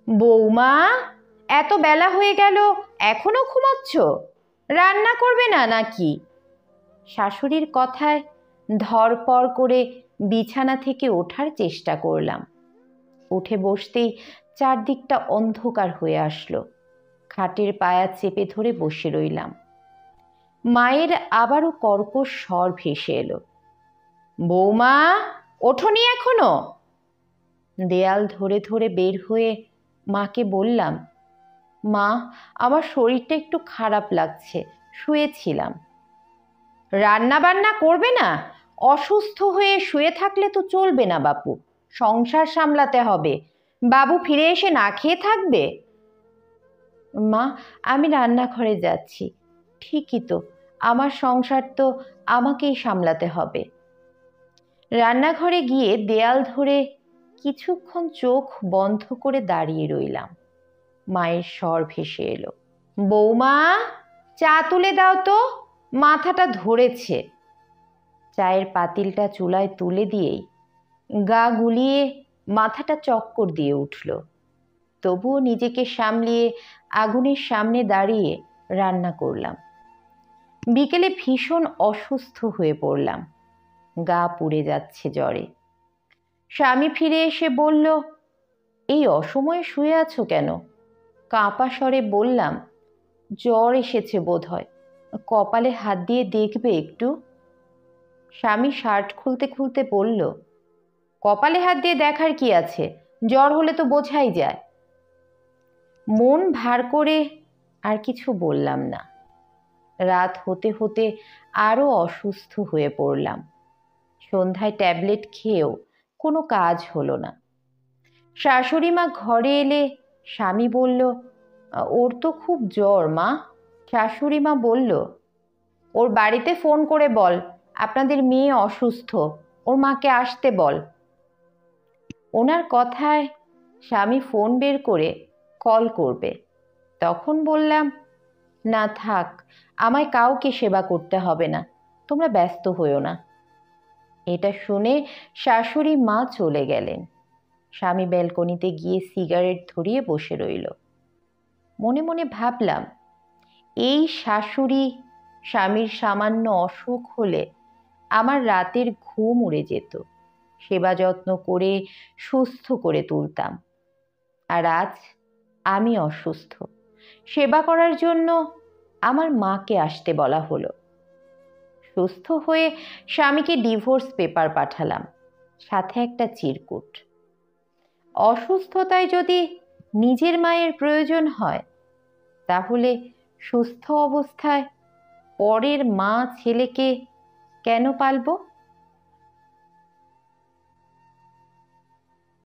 বৌমা, এত বেলা হয়ে গেল, এখনো ঘুমাচ্ছ? রান্না করবে না নাকি? শাশুড়ির কথায় ধরপড় করে বিছানা থেকে ওঠার চেষ্টা করলাম। উঠে বসতেই চারদিকটা অন্ধকার হয়ে আসলো। খাটের পায়া চেপে ধরে বসে রইলাম। মায়ের আবারও কর্কশ স্বর ভেসে এলো, বৌমা, ওঠোনি এখনো? দেয়াল ধরে ধরে বের হয়ে মাকে বললাম, মা, আমার শরীরটা একটু খারাপ লাগছে, শুয়েছিলাম। রান্না বান্না করবে না? অসুস্থ হয়ে শুয়ে থাকলে তো চলবে না বাপু, সংসার সামলাতে হবে। বাবু ফিরে এসে না খেয়ে থাকবে? মা, আমি রান্নাঘরে যাচ্ছি। ঠিকই তো, আমার সংসার তো আমাকেই সামলাতে হবে। রান্নাঘরে গিয়ে দেয়াল ধরে কিছুক্ষণ চোখ বন্ধ করে দাঁড়িয়ে রইলাম। মায়ের স্বর ভেসে এলো, বৌমা, চা তুলে দাও তো, মাথাটা ধরেছে। চায়ের পাতিলটা চুলায় তুলে দিয়েই গা গুলিয়ে মাথাটা চক্কর দিয়ে উঠল। তবুও নিজেকে সামলিয়ে আগুনের সামনে দাঁড়িয়ে রান্না করলাম। বিকেলে ভীষণ অসুস্থ হয়ে পড়লাম, গা পুড়ে যাচ্ছে জ্বরে। স্বামী ফিরে এসে বলল, এই অসময়ে শুয়ে আছো কেন? কাঁপা স্বরে বললাম, জ্বর এসেছে বোধহয়, কপালে হাত দিয়ে দেখবে একটু। স্বামী শার্ট খুলতে খুলতে বলল, কপালে হাত দিয়ে দেখার কি আছে, জ্বর হলে তো বোঝাই যায়। মন ভার করে আর কিছু বললাম না। রাত হতে হতে আরো অসুস্থ হয়ে পড়লাম। সন্ধ্যায় ট্যাবলেট খেয়েও কোনো কাজ হলো না। শাশুড়ি মা ঘরে এলে স্বামী বলল, ওর তো খুব জ্বর মা। শাশুড়ি মা বলল, ওর বাড়িতে ফোন করে বল আপনাদের মেয়ে অসুস্থ, ওর মাকে আসতে বল। ওনার কথায় স্বামী ফোন বের করে কল করবে। তখন বললাম, না থাক, আমায় কাউকে সেবা করতে হবে না, তোমরা ব্যস্ত হইও না। এটা শুনে শাশুড়ি মা চলে গেলেন। স্বামী ব্যালকনিতে গিয়ে সিগারেট ধরিয়ে বসে রইল। মনে মনে ভাবলাম, এই শাশুড়ি, স্বামীর সামান্য অসুখ হলে আমার রাতের ঘুম উড়ে যেত, সেবা যত্ন করে সুস্থ করে তুলতাম। আর আজ আমি অসুস্থ, সেবা করার জন্য আমার মাকে আসতে বলা হলো। সুস্থ হয়ে স্বামীকে ডিভোর্স পেপার পাঠালাম, সাথে একটা চিরকুট। অসুস্থতায় যদি নিজের মায়ের প্রয়োজন হয়, তাহলে সুস্থ অবস্থায় পরের মা ছেলেকে কেন পালবো?